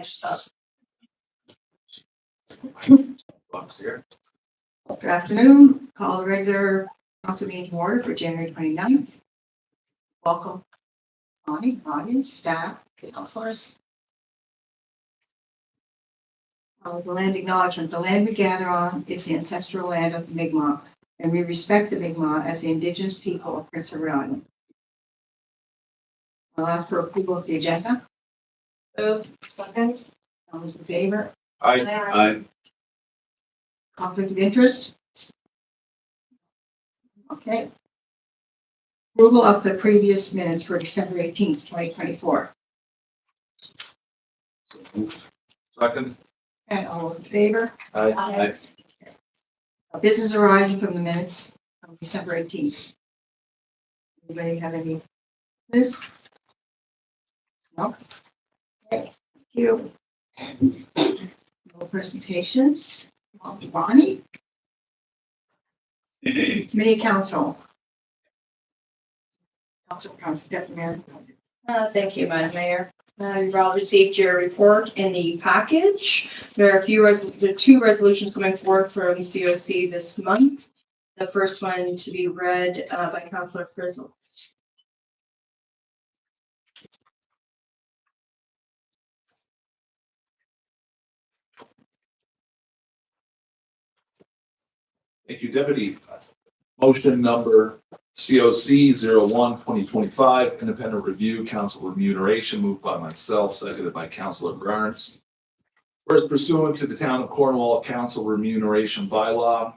Stop. Box here. Good afternoon. Call the regular council meeting to order for January 29th. Welcome, audience, staff, councilors. The land acknowledgement. The land we gather on is the ancestral land of the Mi'kmaq, and we respect the Mi'kmaq as the indigenous people of Prince Edward Island. I'll ask for approval of the agenda. Second. All those in favor? Aye. Conflict of interest? Okay. Approval of the previous minutes for December 18th, 2024. Second. And all those in favor? Aye. Business arising from the minutes of December 18th. Anybody have any business? No? Okay, thank you. No presentations. Bonnie? Committee council. Council Deputy Mayor. Thank you, Madam Mayor. You've all received your report in the package. There are two resolutions coming forward from COC this month. The first one to be read by Councillor Frizzle. Thank you, Deputy. Motion number COC 01-2025, independent review, council remuneration, moved by myself, seconded by Councilor Burns. Whereas pursuant to the Town of Cornwall Council Remuneration Bylaw,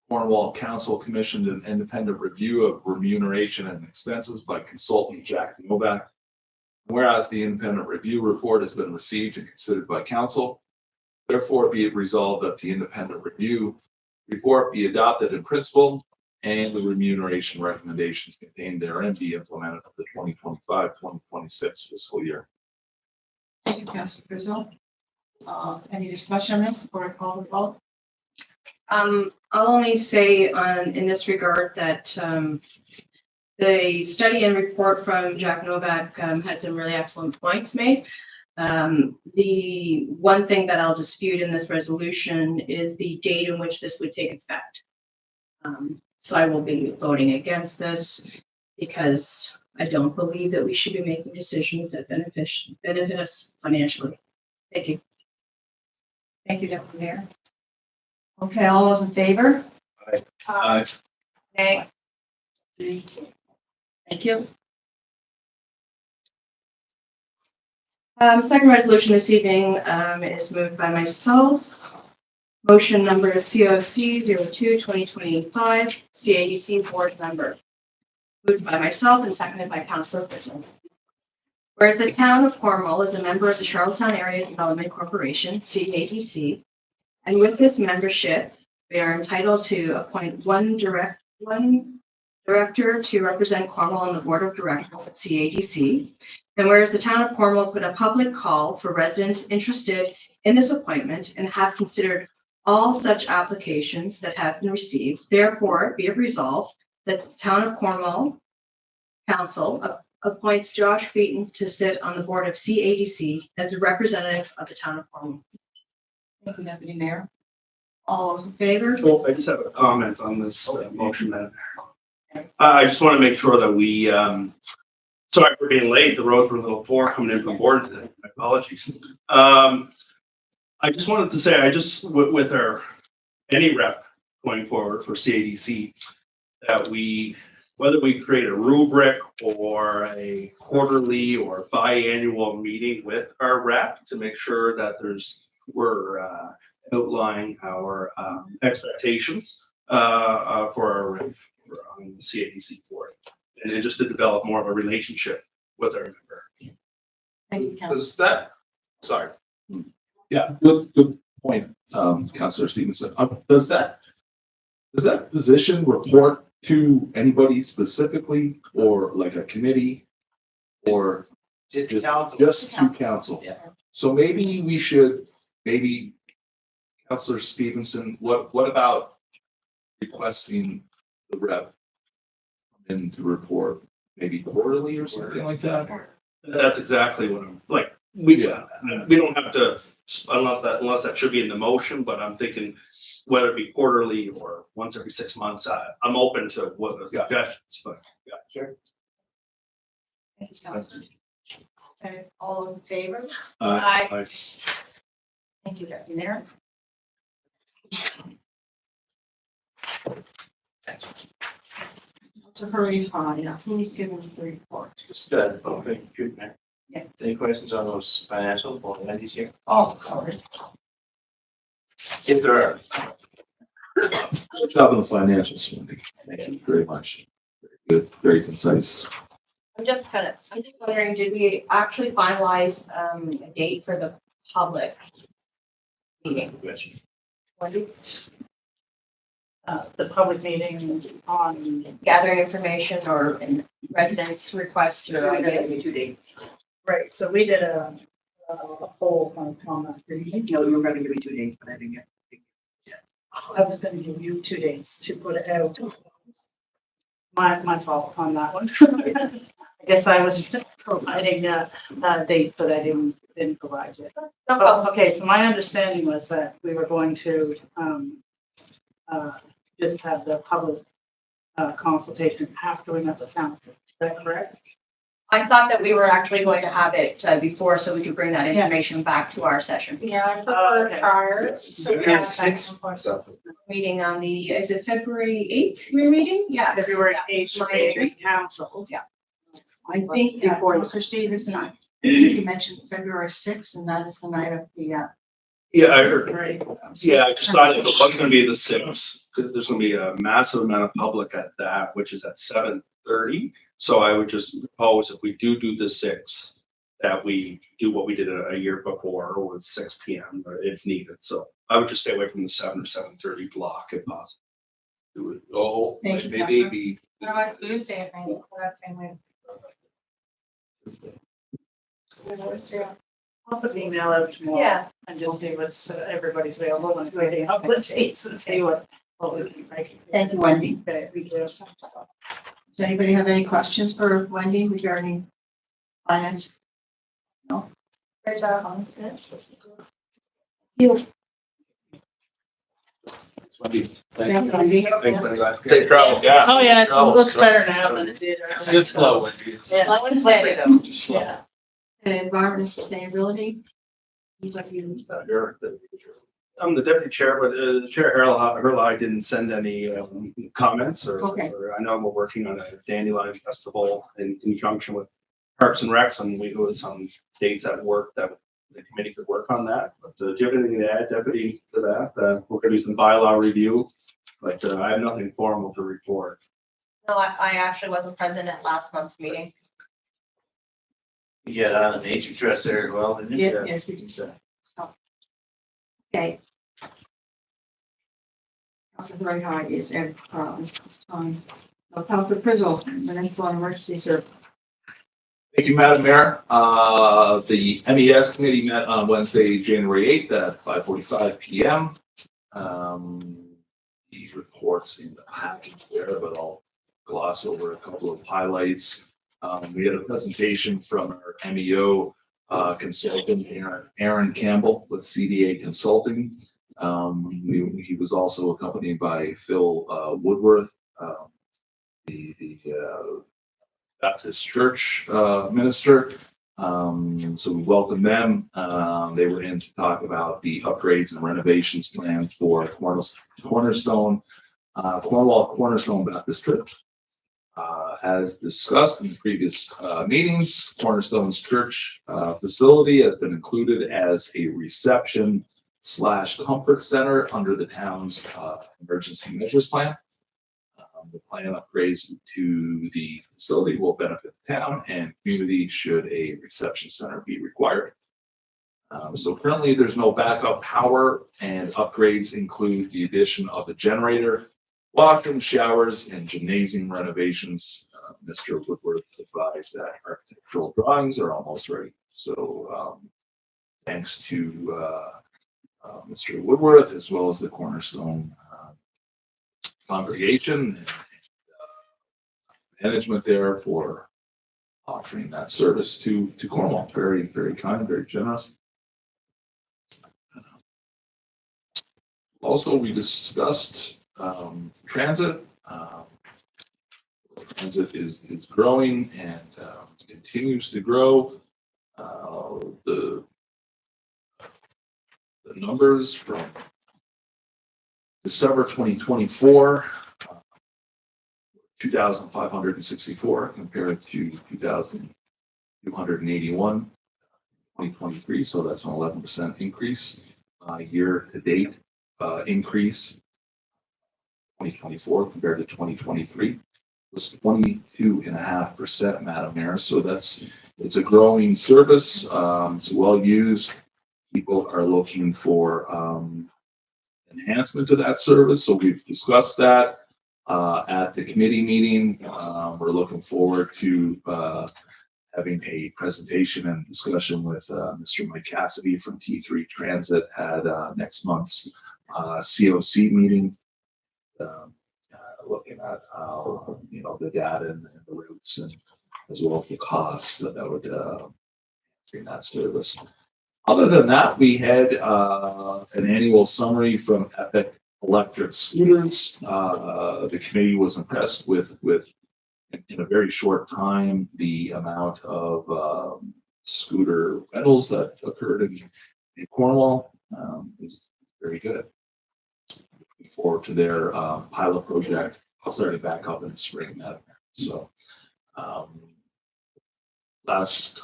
Cornwall Council commissioned an independent review of remuneration and expenses by consultant Jack Novak. Whereas the independent review report has been received and considered by council, therefore be it resolved that the independent review report be adopted in principle and the remuneration recommendations contained therein be implemented for the 2025-2026 fiscal year. Thank you, Councilor Frizzle. Any discussion on this before I call the vote? I'll only say in this regard that the study and report from Jack Novak had some really excellent points made. The one thing that I'll dispute in this resolution is the date in which this would take effect. So I will be voting against this because I don't believe that we should be making decisions that benefit us financially. Thank you. Thank you, Deputy Mayor. Okay, all those in favor? Aye. Nay. Thank you. Second resolution this evening is moved by myself. Motion number COC 02-2025, CADC board member. Moved by myself and seconded by Councillor Frizzle. Whereas the Town of Cornwall is a member of the Charlottetown Area Development Corporation, CADC, and with this membership, we are entitled to appoint one director to represent Cornwall on the board of directors at CADC. And whereas the Town of Cornwall put a public call for residents interested in this appointment and have considered all such applications that have been received, therefore be it resolved that the Town of Cornwall Council appoints Josh Beaton to sit on the board of CADC as a representative of the Town of Cornwall. Thank you, Deputy Mayor. All those in favor? Well, I just have a comment on this motion. That I just want to make sure that we, sorry for being late. The roads were a little poor coming in from board today. My apologies. I just wanted to say, with any rep going forward for CADC, that whether we create a rubric or a quarterly or biannual meeting with our rep to make sure that we're outlining our expectations for our rep on the CADC board, and just to develop more of a relationship with our member. Thank you, Councilor. Does that, sorry. Yeah, good point, Councillor Stevenson. Does that position report to anybody specifically, or like a committee, or Just to council. just to council? Yeah. So maybe we should, Councillor Stevenson, what about requesting the rep in to report maybe quarterly or something like that? That's exactly what I'm like. we Yeah. don't have to, unless that should be in the motion, but I'm thinking whether it be quarterly or once every 6 months, I'm open to what the Yeah. suggestions, but. Sure. Thank you, Councilor. Okay, all in favor? Aye. Thank you, Deputy Mayor. It's a hurry on, yeah, who's giving the report? Just, okay, good, man. Yeah. Any questions on those financial or Wendy's here? Oh, sorry. If there are, Good job on the financials, Wendy. Thank you very much. Very good, very concise. I'm just wondering, did we actually finalize, a date for the public meeting? Wendy? The public meeting on, Gathering information or in residents' requests or ideas? 2 days. Right, so we did a poll on that. No, you were gonna give me 2 days, but I didn't get. I was gonna give you 2 days to put it out. My fault on that one. I guess I was providing dates that I didn't provide yet. No problem. Okay, so my understanding was that we were going to just have the public consultation after we met the town. Is that correct? I thought that we were actually going to have it before, so we could bring that information back to our session. Yeah, I prefer okay. prior. So we have 6. Meeting on the, is it February 8th, we're meeting? Yes. February 8th, is council. Yeah. I think that Before- Mr. Stevens and I, you mentioned February 6th, and that is the night of the, Yeah, I heard. Right. Yeah, I just thought if it was gonna be the 6th, 'cause there's gonna be a massive amount of public at that, which is at 7:30. So I would just propose if we do the 6th, that we do what we did a year before with 6 PM if needed. So I would just stay away from the 7 or 7:30 block if possible. Do it. Oh, Thank you, maybe. No, it's Tuesday, I think, that same way. I'll put the email out tomorrow. Yeah. And just see what's everybody's available and creating up the dates and see what we can make. thank you, Wendy. Okay, we do. Does anybody have any questions for Wendy regarding finance? No? Great job. You. Wendy. Thank you, Wendy. Thanks, Wendy. Take travel. Yeah. Oh, yeah, it Travel, looks so- better now than it did. It's slow, Wendy. It's- Yeah. Slow and steady though. it's slow. Yeah. Environment and sustainability, I'm the deputy chair, but Chair Hurley didn't send any comments Okay. or I know we're working on a dandelion festival in conjunction with Parks and Recs, and we have some dates at work that the committee could work on that. But do you have anything to add, deputy, to that? We're gonna do some bylaw review, but I have nothing formal to report. No, I actually wasn't present at last month's meeting. You get on the nature trust there as well, didn't you? yeah, yes, we do. So, okay. Also very high is Ed, this time. Councilor Frizzle, Municipal and Emergency Service. Thank you, Madam Mayor. The MES committee met on Wednesday, January 8th at 5:45 PM. The reports in the package there, but I'll gloss over a couple of highlights. We had a presentation from our MEO consultant, Aaron Campbell with CDA Consulting. He was also accompanied by Phil Woodworth, the Baptist Church minister. So we welcome them. They were in to talk about the upgrades and renovations planned for Cornerstone Baptist Church. As discussed in the previous meetings, Cornerstone's church facility has been included as a reception/comfort center under the town's emergency measures plan. The plan upgrades to the facility will benefit the town and community should a reception center be required. So currently there's no backup power, and upgrades include the addition of a generator, washroom, showers, and gymnasium renovations. Mr. Woodworth advised that architectural drawings are almost ready. So thanks to Mr. Woodworth as well as the Cornerstone congregation and management there for offering that service to Cornwall. Very, very kind, very generous. Also, we discussed transit. Transit is growing and continues to grow. The numbers from December 2024, 2,564 compared to 2,281 2023. So that's an 11% increase. Year to date increase 2024 compared to 2023 was 22.5%, Madam Mayor. So it's a growing service. It's well used. People are looking for enhancement to that service. So we've discussed that at the committee meeting. We're looking forward to having a presentation and discussion with Mr. Mike Cassidy from T3 Transit at next month's COC meeting. Looking at how, the data and the routes and as well as the cost that would in that service. Other than that, we had an annual summary from Epic Electric Scooters. The committee was impressed with in a very short time the amount of scooter rentals that occurred in Cornwall. It was very good. Looking forward to their pilot project starting back up in the spring. So last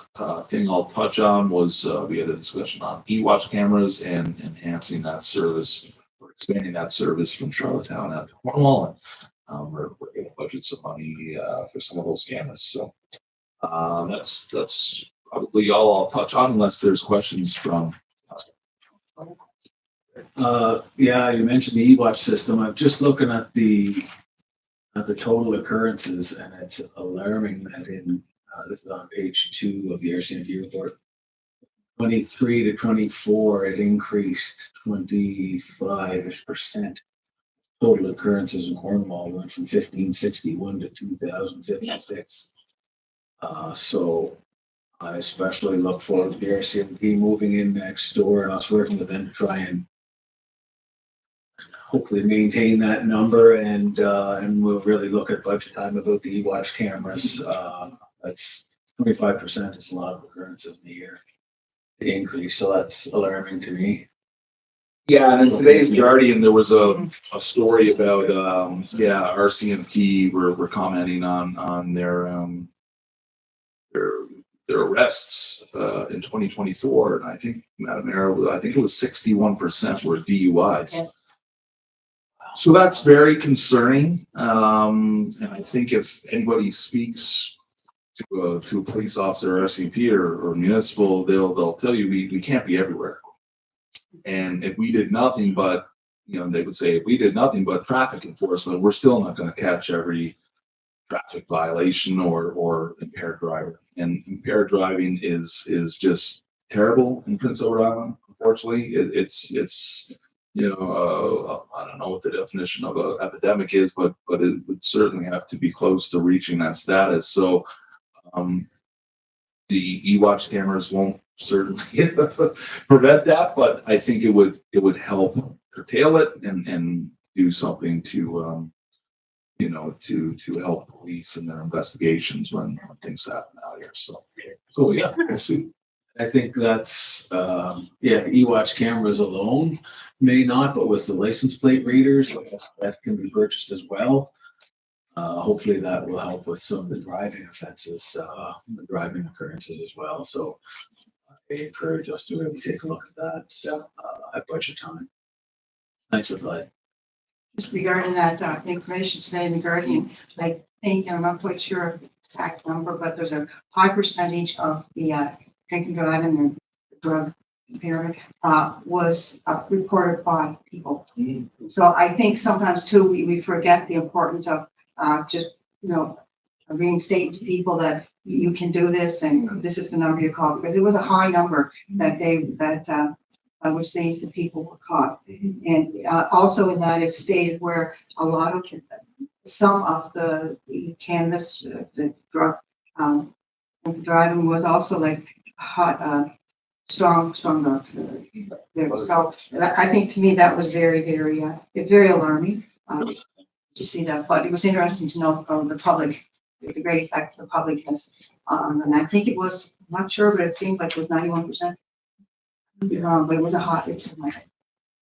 thing I'll touch on was we had a discussion on e-watch cameras and enhancing that service or expanding that service from Charlottetown out to Cornwall. And we're going to budget some money for some of those cameras. So that's probably all I'll touch on unless there's questions from. Yeah, you mentioned the e-watch system. I'm just looking at the total occurrences, and it's alarming that this is on page 2 of the RCMP report. 23 to 24, it increased 25% total occurrences in Cornwall. Went from 1561 to 2056. So I especially look forward to the RCMP moving in next door and us working with them to try and hopefully maintain that number, and we'll really look at budget time about the e-watch cameras. That's 25% is a lot of occurrences in a year. The increase, so that's alarming to me. Yeah, and in today's Guardian, there was a story about RCMP were commenting on their arrests in 2024, and I think, Madam Mayor, I think it was 61% were DUIs. Yeah. So that's very concerning, and I think if anybody speaks to a police officer, RCMP, or municipal, they'll tell you we can't be everywhere. And if we did nothing but, they would say if we did nothing but traffic enforcement, we're still not going to catch every traffic violation or impaired driver. And impaired driving is just terrible in Prince Edward Island. Unfortunately, it's I don't know what the definition of an epidemic is, but it would certainly have to be close to reaching that status. So the e-watch cameras won't certainly prevent that, but I think it would help curtail it and do something to to help police in their investigations when things happen out here. So yeah, we'll see. I think that's the e-watch cameras alone may not, but with the license plate readers that can be purchased as well. Hopefully that will help with some of the driving offenses, the driving occurrences as well. So I encourage us to really take a look at that at budget time. Thanks, Clyde. Just regarding that information today in the Guardian, I think, and I'm not quite sure of the exact number, but there's a high percentage of the drinking, driving, and drug impairment was reported by people. Mm-hmm. So I think sometimes too we forget the importance of just reinstating to people that you can do this and this is the number you call, because it was a high number that which these people were caught. And also in that it's stated where a lot of some of the cannabis, the drug And driving was also like hot, strong dogs. There. So I think to me that was very, very, it's very alarming. To see that, but it was interesting to know from the public, the great effect the public has. And I think it was, I'm not sure, but it seemed like it was 91%. Could be wrong, but it was a hot, it was something like that.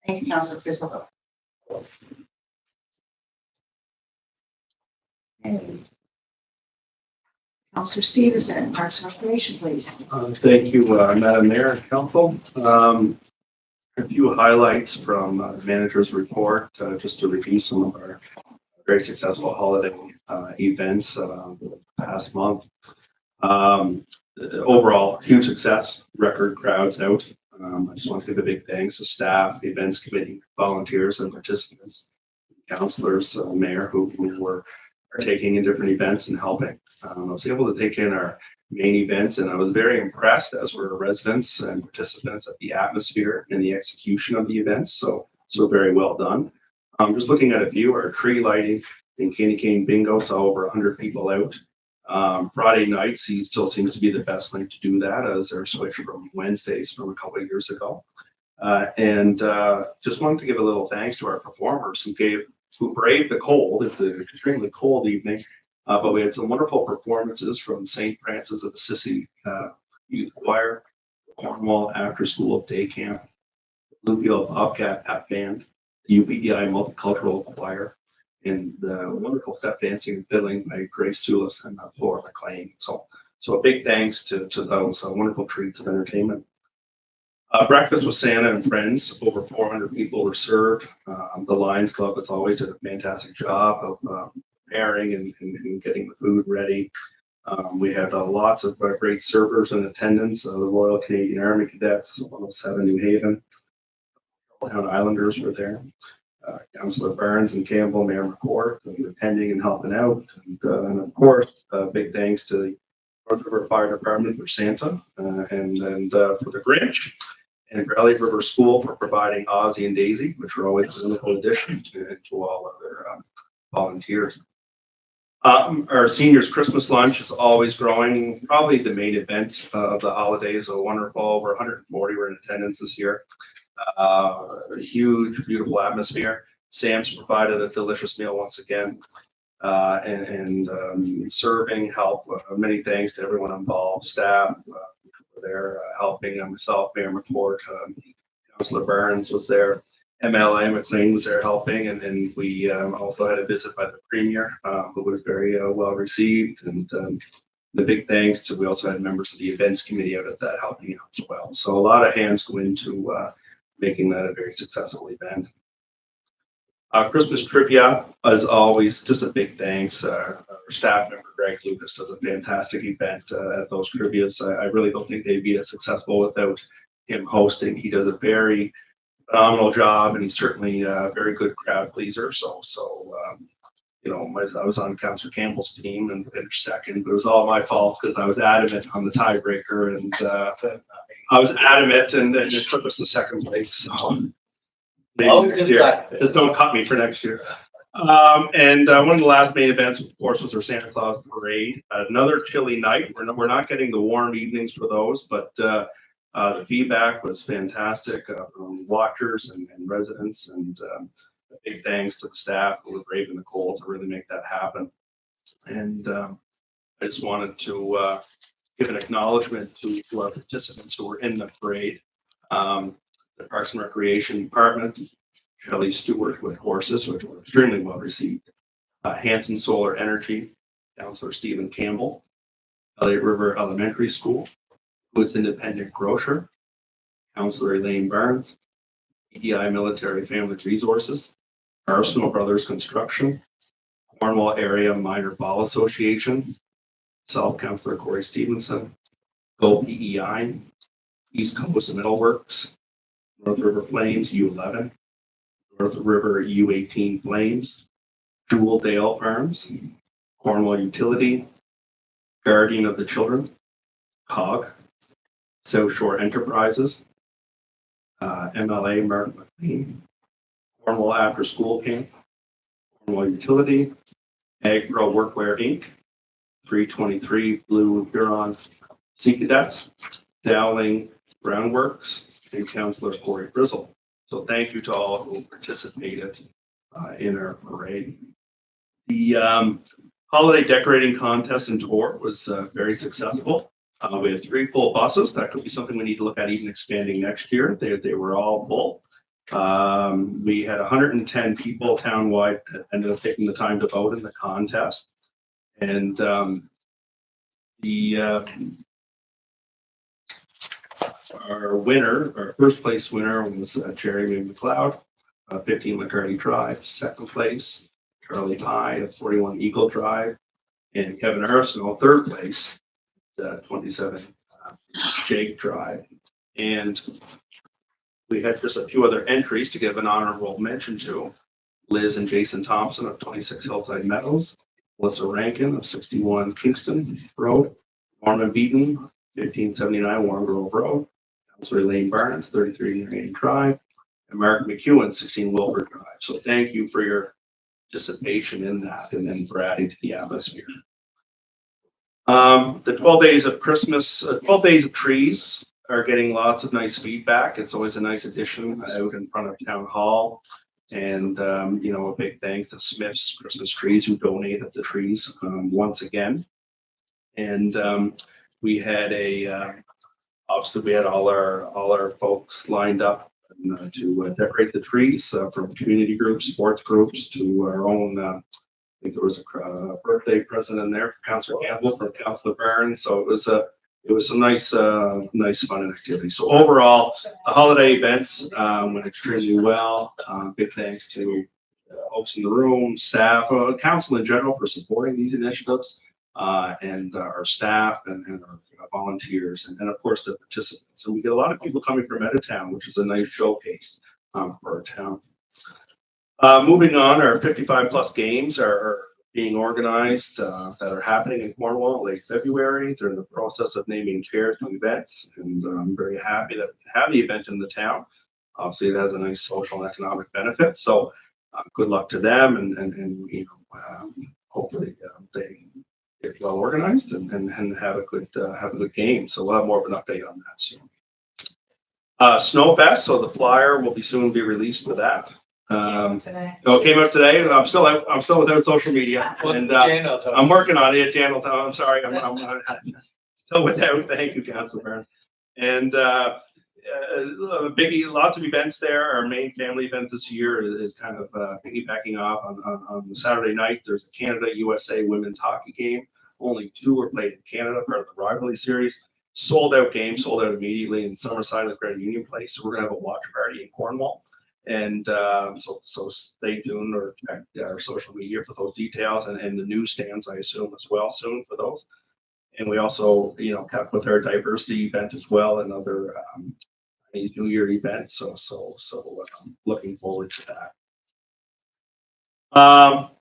Thank you, Councilor Crystal. Councilor Stevenson, Parks and Recreation, please. Thank you, Madam Mayor and Council. A few highlights from manager's report, just to review some of our very successful holiday events the past month. Overall, huge success, record crowds out. I just want to give a big thanks to staff, the events committee, volunteers and participants, counselors, mayor who were taking in different events and helping. I was able to take in our main events and I was very impressed, as were residents and participants, at the atmosphere and the execution of the events. So very well done. Just looking at a few, our tree lighting and candy cane bingo saw over 100 people out. Friday nights, he still seems to be the best night to do that, as they're switched from Wednesdays from a couple of years ago. And just wanted to give a little thanks to our performers who braved the cold. It's an extremely cold evening, but we had some wonderful performances from St. Francis of Assisi Youth Choir, Cornwall After School Day Camp, Bluefield Bobcat Pep Band, the UPEI Multicultural Choir, and the wonderful step dancing and fiddling by Grace Sulis and Flora McLean. So a big thanks to those wonderful treats of entertainment. Breakfast with Santa and friends. Over 400 people were served. The Lions Club, as always, did a fantastic job of preparing and getting the food ready. We had lots of great servers in attendance. The Royal Canadian Army Cadets, 107 New Haven. Town Islanders were there. Councillor Burns and Campbell, Mayor McCord, attending and helping out. And of course, big thanks to the North River Fire Department for Santa and for the Grinch, and Valley River School for providing Ozzie and Daisy, which are always a wonderful addition to all of their volunteers. Our seniors Christmas lunch is always growing, probably the main event of the holidays. A wonderful, over 140 were in attendance this year. A huge, beautiful atmosphere. Sam's provided a delicious meal once again, and serving help. Many thanks to everyone involved, staff were there helping. Myself, Mayor McCord, Councillor Burns was there. MLA McLean was there helping, and we also had a visit by the Premier, who was very well received. And the big thanks to, we also had members of the events committee out at that helping out as well. So a lot of hands go into making that a very successful event. Christmas trivia, as always, just a big thanks. Our staff member Greg Lucas does a fantastic event at those trivias. I really don't think they'd be as successful without him hosting. He does a very phenomenal job, and he's certainly a very good crowd pleaser. So you know, I was on Councillor Campbell's team and finished second, but it was all my fault because I was adamant on the tiebreaker, and I was adamant, and it took us to second place. So maybe next year, just don't cut me for next year. And one of the last main events, of course, was our Santa Claus parade. Another chilly night. We're not getting the warm evenings for those, but the feedback was fantastic from watchers and residents, and big thanks to the staff who were braving the cold to really make that happen. And I just wanted to give an acknowledgement to our participants who were in the parade. The Parks and Recreation Department, Shelley Stewart with horses, which were extremely well received. Hanson Solar Energy, Councillor Stephen Campbell. Elliott River Elementary School, Woods Independent Grocer, Councillor Elaine Barnes. EI Military Family Resources, Arsenal Brothers Construction, Cornwall Area Minor Ball Association, Self Councillor Corey Stevenson, Go PEI, East Coast Metal Works, North River Flames U11, North River U18 Flames, Jewel Dale Farms, Cornwall Utility, Guardian of the Children, COG, South Shore Enterprises, MLA Mark McLean, Cornwall After School Camp, Cornwall Utility, Agro Workwear Inc., 323 Blue Huron Sea Cadets, Dowling Groundworks, and Councillor Corey Frizzle. So thank you to all who participated in our parade. The holiday decorating contest and tour was very successful. We have 3 full buses. That could be something we need to look at even expanding next year. They were all full. We had 110 people townwide that ended up taking the time to vote in the contest. And our first place winner was Jeremy McLeod, 15 McCarty Drive. Second place, Charlie Pye at 41 Eagle Drive, and Kevin Arsenault, third place, 27 Jake Drive. And we had just a few other entries to give an honorable mention to. Liz and Jason Thompson of 26 Hillside Meadows, Melissa Rankin of 61 Kingston Road, Norman Beaton, 1579 Warren Grove Road, Councillor Elaine Barnes, 33 Marion Drive, and Mark McEwen, 16 Wilbur Drive. So thank you for your participation in that and then for adding to the atmosphere. The 12 days of Christmas, 12 days of trees are getting lots of nice feedback. It's always a nice addition out in front of Town Hall. And, you know, a big thanks to Smith's Christmas Trees who donated the trees once again. And we had obviously we had all our folks lined up to decorate the trees from community groups, sports groups to our own. I think there was a birthday present in there for Councillor Campbell from Councillor Barron. So it was some nice fun and activity. So overall, the holiday events went extremely well. Big thanks to folks in the room, staff, council in general for supporting these initiatives, and our staff and our volunteers, and of course the participants. And we get a lot of people coming from out of town, which is a nice showcase for our town. Moving on, our 55 plus games are being organized that are happening in Cornwall late February. They're in the process of naming chairs to events, and I'm very happy that we have the event in the town. Obviously, it has a nice social and economic benefit. So, good luck to them, and you know, hopefully they get well organized and have a good game. So we'll have more of an update on that soon. Snowfest. So the flyer will soon be released for that. Today. Oh, it came out today. I'm still without social media, and I'm working on it. Jan will tell. I'm sorry. I'm still without. Thank you, Councillor Barnes. And biggie, lots of events there. Our main family event this year is kind of piggybacking off on the Saturday night. There's a Canada-USA women's hockey game. Only 2 were played in Canada, part of the rivalry series. Sold out game, sold out immediately in Summerside at the Credit Union Place. So we're gonna have a watch party in Cornwall. And so stay tuned or check our social media for those details, and the newsstands, I assume, as well soon for those. And we also, you know, kept with our diversity event as well, another New Year event. So looking forward to that.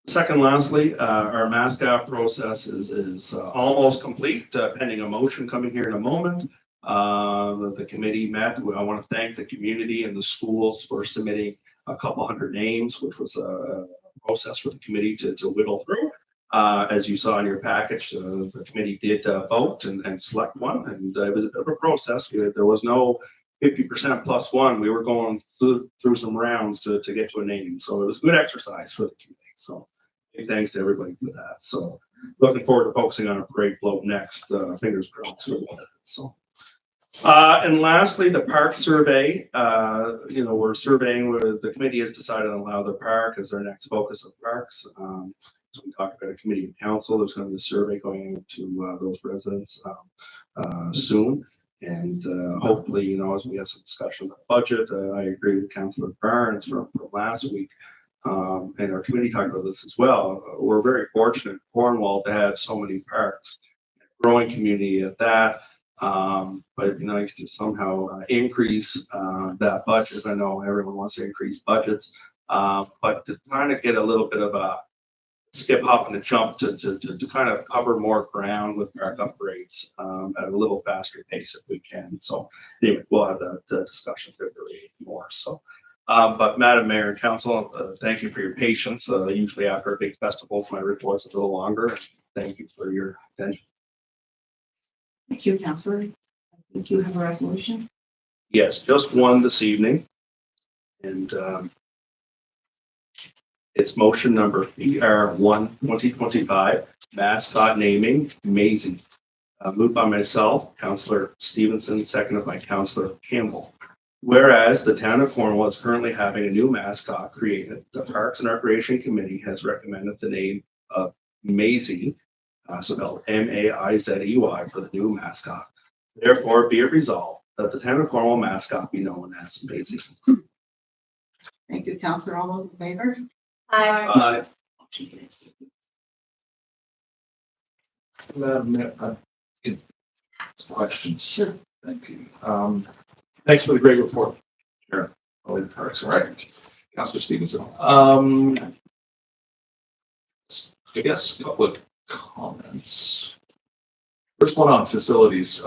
Second, lastly, our mascot process is almost complete, pending a motion coming here in a moment. The committee met. I want to thank the community and the schools for submitting a couple hundred names, which was a process for the committee to whittle through. As you saw in your package, the committee did vote and select one, and it was a bit of a process. There was no 50% plus one. We were going through some rounds to get to a name, so it was a good exercise for the committee. So big thanks to everybody for that. So looking forward to focusing on a parade float next. Fingers crossed. So. And lastly, the park survey. You know, we're surveying where the committee has decided to allow the park as their next focus of parks. So we talked about a committee of council. There's going to be a survey going out to those residents soon. And hopefully, you know, as we have some discussion about budget, I agree with Councillor Barnes from last week. And our committee talked about this as well. We're very fortunate in Cornwall to have so many parks, growing community at that. But it'd be nice to somehow increase that budget. I know everyone wants to increase budgets, but to kind of get a little bit of a skip, hop, and a jump to kind of cover more ground with park upgrades at a little faster pace if we can. So anyway, we'll have that discussion February more. So, but Madam Mayor and Council, thank you for your patience. Usually after big festivals, my report's a little longer. thank you for your attention. Thank you, Counselor. I think you have a resolution. Yes, just one this evening. And it's motion number PR1 2025, mascot naming, Maisie. Moved by myself, Councillor Stevenson, seconded by Councillor Campbell. Whereas the town of Cornwall is currently having a new mascot created, the Parks and Recreation Committee has recommended the name of Maisie, spelled Maizey, for the new mascot. Therefore, be it resolved that the town of Cornwall mascot be known as Maisie. Thank you, Counselor. All those in favor? Aye. Madam Mayor, questions? Sure. Thank you. Thanks for the great report. Sure. Oh, the Parks, all right. Councilor Stevenson. I guess a couple of comments. First one on facilities.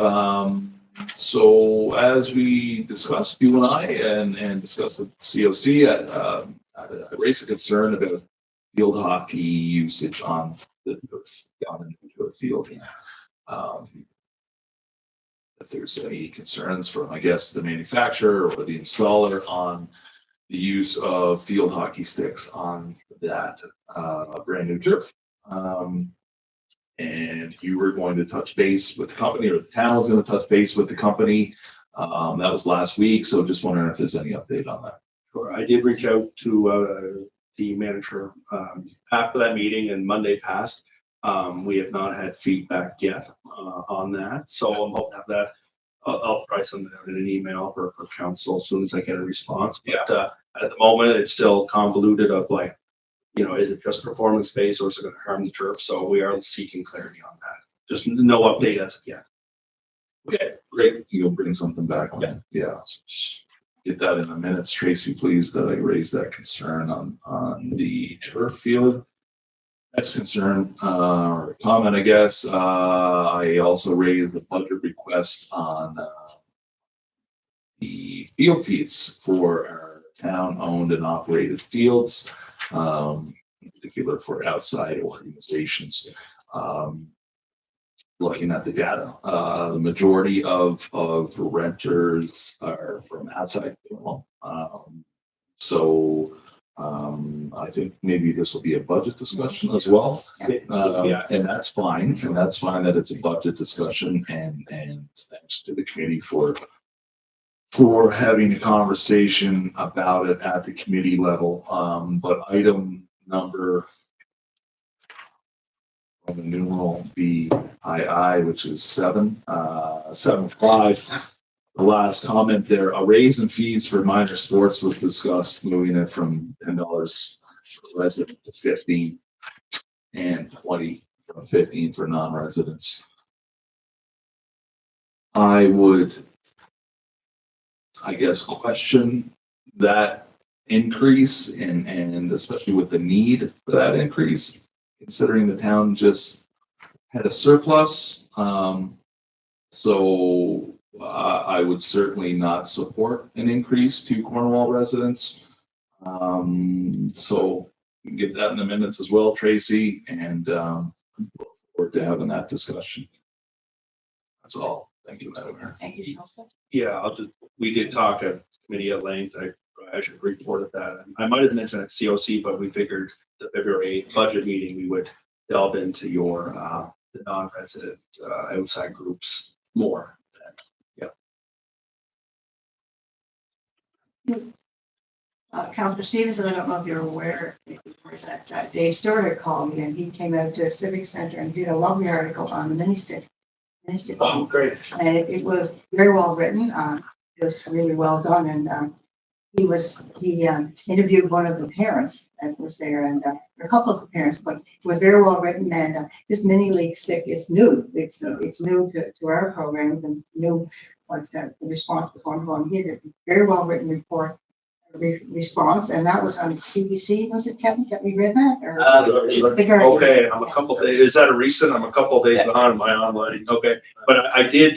So as we discussed, you and I, and discussed with COC, I raised a concern about field hockey usage on the down into a field. If there's any concerns from, I guess, the manufacturer or the installer on the use of field hockey sticks on that brand new turf. And you were going to touch base with the company, or the town was going to touch base with the company. That was last week, so just wondering if there's any update on that. Sure, I did reach out to the manager after that meeting, and Monday passed. We have not had feedback yet on that, so I'm hoping to have that. I'll probably send it out in an email for council as soon as I get a response. But at the moment, it's still convoluted of like, is it just performance based or is it going to harm the turf? So we are seeking clarity on that. Just no update as of yet. Okay, great. You'll bring something back. Yeah. Just get that in the minutes, Tracy, please, that I raised that concern on the turf field. Next concern, or comment, I guess, I also raised the budget request on the field fees for our town-owned and operated fields, in particular for outside organizations. Looking at the data, the majority of renters are from outside. I think maybe this will be a budget discussion as well. And that's fine. And that's fine that it's a budget discussion, and thanks to the committee for having a conversation about it at the committee level. But item number on the numeral BII, which is 7.5. The last comment there, a raise in fees for minor sports was discussed, moving it from $10 for resident to 15, and 20 from 15 for non-residents. I would, I guess, question that increase, and especially with the need for that increase, considering the town just had a surplus. I would certainly not support an increase to Cornwall residents. So you can get that in the minutes as well, Tracy, and look forward to having that discussion. That's all. Thank you, Madam Mayor. Thank you, Counselor. Yeah, we did talk at committee at length. I should report at that. I might have mentioned at COC, but we figured the February 8th budget meeting, we would delve into your the non-resident outside groups more. Counselor Stevenson, I don't know if you're aware that Dave Stewart had called me, and he came out to the Civic Center and did a lovely article on the mini stick. Oh, great. And it was very well written. It was really well done, and he interviewed one of the parents that was there, and a couple of the parents, but it was very well written. And this mini league stick is new. It's new to our programs, and new what the response from he did a very well written report. Response, and that was on CBC. Was it, Kevin? Have you read that? Or Okay, I'm a couple days. Is that a recent? I'm a couple days behind my online. Okay, but I've been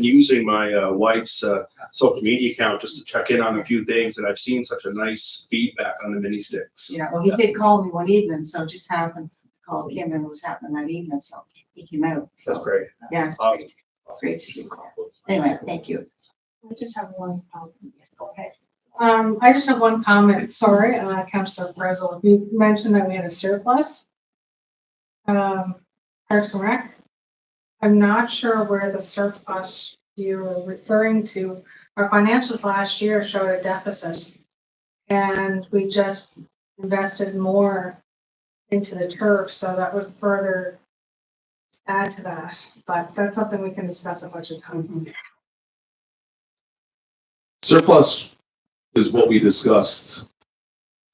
using my wife's social media account just to check in on a few things, and I've seen such a nice feedback on the mini sticks. Yeah, well, he did call me one evening, so just happened to called Kim and what was happening that evening, so he came out. That's So, great. yeah, it's great. Great to see. Anyway, thank you. I just have one comment. Yes, go ahead. I just have one comment, sorry, Councillor Brazel, you mentioned that we had a surplus. Parks and Rec. I'm not sure where the surplus you're referring to. Our financials last year showed a deficit. And we just invested more into the turf, so that would further add to that. But that's something we can discuss at budget time. Surplus is what we discussed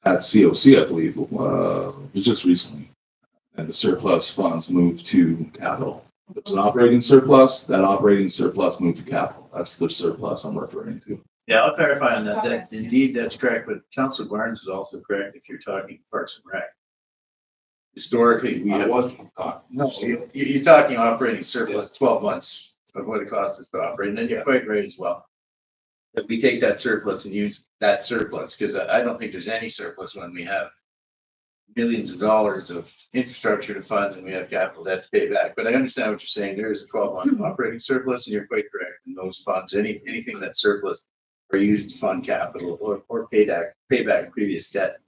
at COC, I believe, was just recently. And the surplus funds moved to capital. There's an operating surplus, that operating surplus moved to capital. That's the surplus I'm referring to. Yeah, I'll clarify on that. That indeed, that's correct, but Councilor Barnes is also correct if you're talking Parks and Rec. Historically, we have. No, you're talking operating surplus, 12 months of what it costs us to operate, and then you're quite right as well. That we take that surplus and use that surplus, because I don't think there's any surplus when we have millions of dollars of infrastructure to fund and we have capital debt to pay back. But I understand what you're saying. There is a 12-month operating surplus, and you're quite correct. And those funds, anything that's surplus, are used to fund capital or pay back previous debt.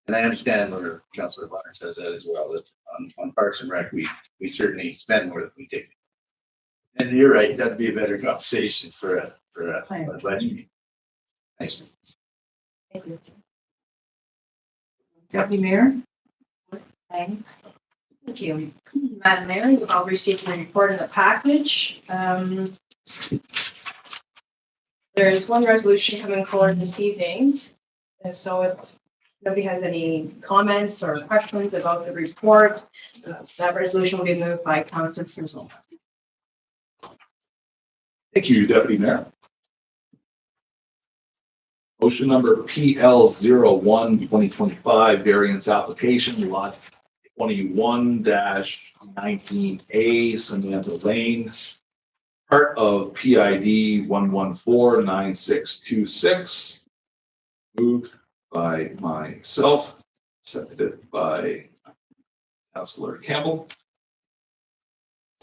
And I understand where Councilor Barnes says that as well, that on Parks and Rec, we certainly spend more than we take. And you're right, that'd be a better conversation for a budget meeting. Thanks. Thank you. Deputy Mayor? Thank you. Madam Mayor, you all received the report in the package. There is one resolution coming forward this evening. And so if nobody has any comments or questions about the report, that resolution will be moved by Councilor Frizzle. Thank you, Deputy Mayor. Motion number PL 01-2025 variance application lot 21-19A Samantha Lane, part of PID 1149626. Moved by myself, seconded by Councilor Campbell.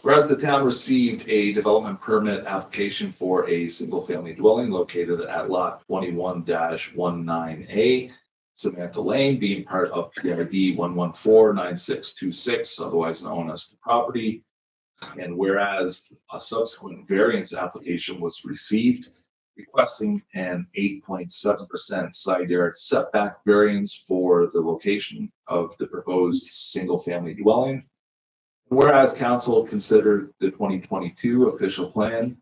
Whereas the town received a development permit application for a single-family dwelling located at lot 21-19A, Samantha Lane, being part of PID 1149626, otherwise known as the property. And whereas a subsequent variance application was received requesting an 8.7% side yard setback variance for the location of the proposed single-family dwelling. Whereas council considered the 2022 official plan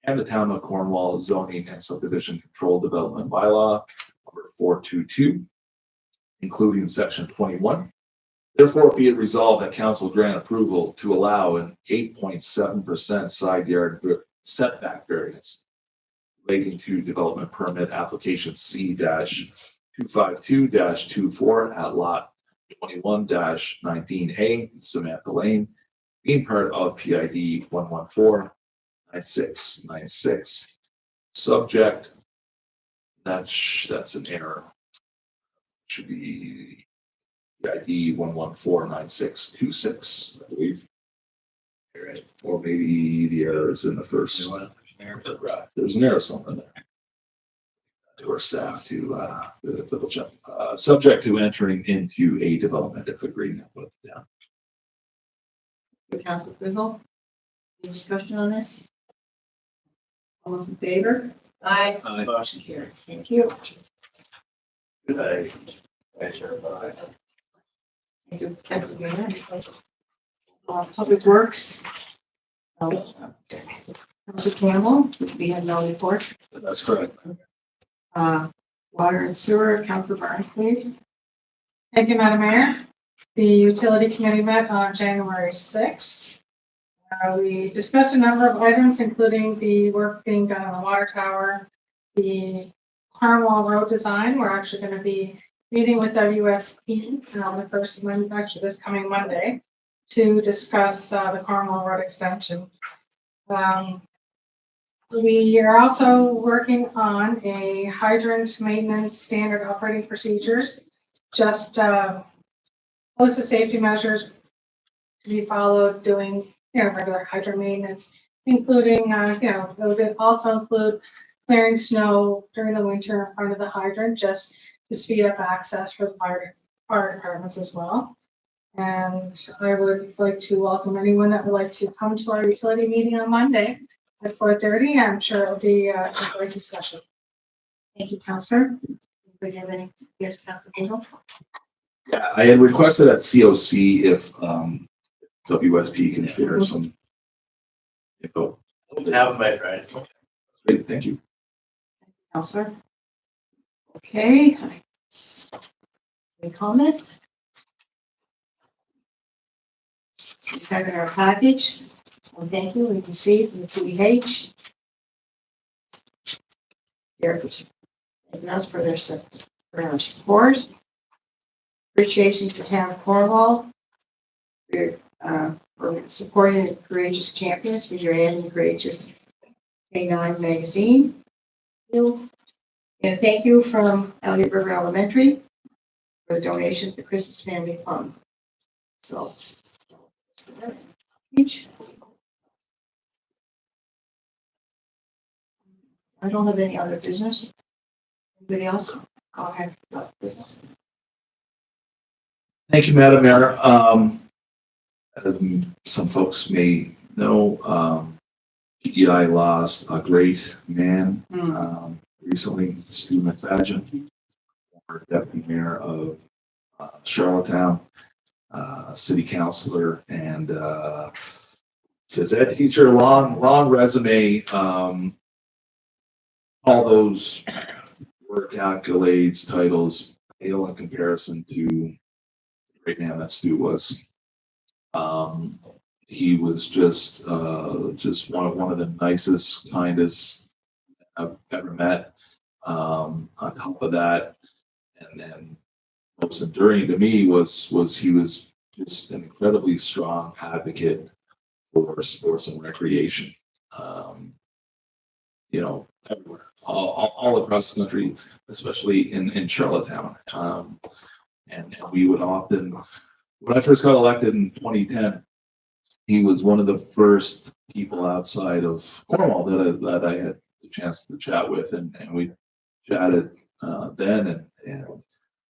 and the town of Cornwall zoning and subdivision control development bylaw number 422, including section 21. Therefore, be it resolved that council grant approval to allow an 8.7% side yard setback variance relating to development permit application C-252-24 at lot 21-19A Samantha Lane, being part of PID 1149696. Subject, that's an error. Should be PID 1149626, I believe. Or maybe the error is in the first paragraph. There's an error somewhere there. To our staff to double check. Subject to entering into a development agreement with them. Councilor Frizzle? Any discussion on this? All those in favor? Aye. Motion carried. Thank you. Good day. Thank you. Thank you very much. Public Works. Councilor Campbell, we have no report. That's correct. Water and Sewer, Councilor Barnes, please. Thank you, Madam Mayor. The Utility Committee met on January 6th. We discussed a number of items, including the work being done on the water tower, the Cornwall Road design. We're actually going to be meeting with WSP on the first Monday, actually this coming Monday, to discuss the Cornwall Road extension. We are also working on a hydrant maintenance standard operating procedures. Just list of safety measures to be followed, doing, regular hydrant maintenance, including, it would also include clearing snow during the winter in front of the hydrant, just to speed up access for the fire departments as well. And I would like to welcome anyone that would like to come to our utility meeting on Monday at 4:30. I'm sure it'll be a great discussion. Thank you, Counselor. Anybody have any, yes, Counselor Campbell? Yeah, I had requested at COC if WSP can share some info. Have them by Friday. Great, thank you. Counselor? Okay. Any comments? We have in our package, so thank you, we received from the PEH. They're thanking us for their support. Appreciation to town of Cornwall for supporting the Courageous Champions with your annual Courageous K9 magazine. And thank you from Elliott River Elementary for the donation to the Christmas Family Fund. So, I don't have any other business. Anybody else? Go ahead. Thank you, Madam Mayor. As some folks may know, PEI lost a great man recently, Stu McFadgen, former deputy mayor of Charlottetown, city councilor, and phys ed teacher. Long resume. All those work accolades, titles pale in comparison to the great man that Stu was. He was just one of the nicest, kindest I've ever met. On top of that, and then most enduring to me was he was just an incredibly strong advocate for sports and recreation. Everywhere, all across the country, especially in Charlottetown. And we would often, when I first got elected in 2010, he was one of the first people outside of Cornwall that I had the chance to chat with, and we chatted then, and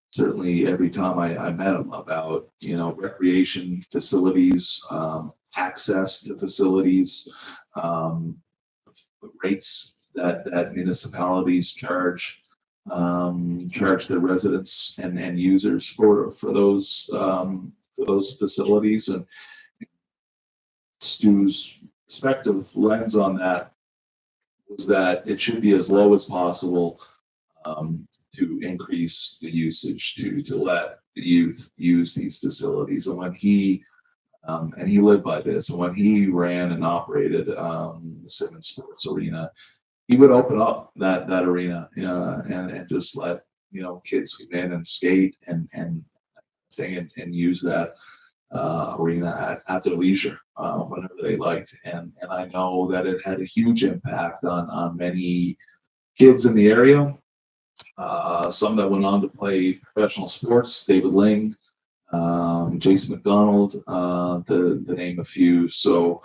certainly every time I met him about recreation facilities, access to facilities, rates that municipalities charge their residents and users for those facilities. And Stu's perspective lens on that was that it should be as low as possible to increase the usage, to let the youth use these facilities. And when he lived by this, and when he ran and operated the Simmons Sports Arena, he would open up that arena and just let kids come in and skate and use that arena at their leisure whenever they liked. And I know that it had a huge impact on many kids in the area. Some that went on to play professional sports, David Ling, Jason McDonald, to name a few. So,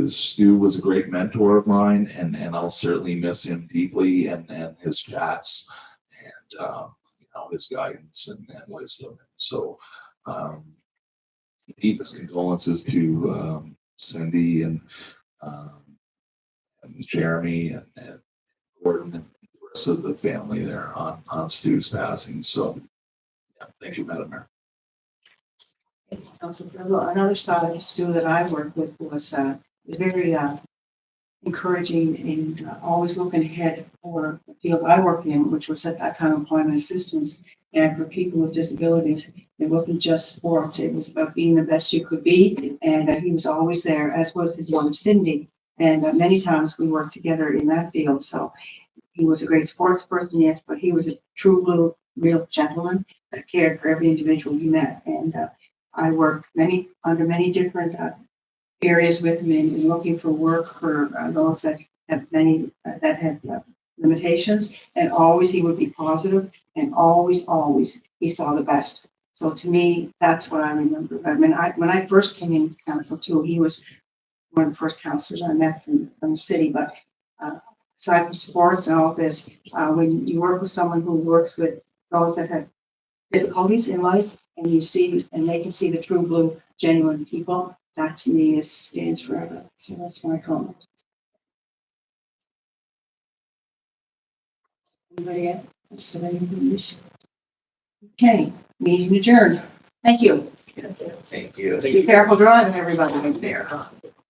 Stu was a great mentor of mine, and I'll certainly miss him deeply, and his chats, and his guidance and wisdom. So, deepest condolences to Cindy and Jeremy and Gordon and the rest of the family there on Stu's passing. So, yeah, thank you, Madam Mayor. Also, another side of Stu that I worked with was very encouraging and always looking ahead for the field I work in, which was at that time employment assistance. And for people with disabilities, it wasn't just sports; it was about being the best you could be. And he was always there, as was his mother Cindy. And many times we worked together in that field. So he was a great sports person, yes, but he was a true blue, real gentleman that cared for every individual he met. And I worked under many different areas with him in looking for work for those that have limitations. And always he would be positive and always he saw the best. So to me, that's what I remember. I mean, when I first came into council too, he was one of the first councillors I met from the city, but aside from sports and all of this, when you work with someone who works with those that have difficulties in life and you see, and they can see the true blue, genuine people, that to me is stands forever. So that's my comment. Anybody else have anything to say? Okay, meeting adjourned. Thank you. Thank you. Be careful driving, everybody over there.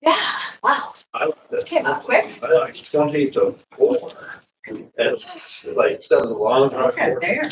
Yeah, wow, I like that. came up quick. I like 20 to 4. And it's like, that was a long drive. Okay, there.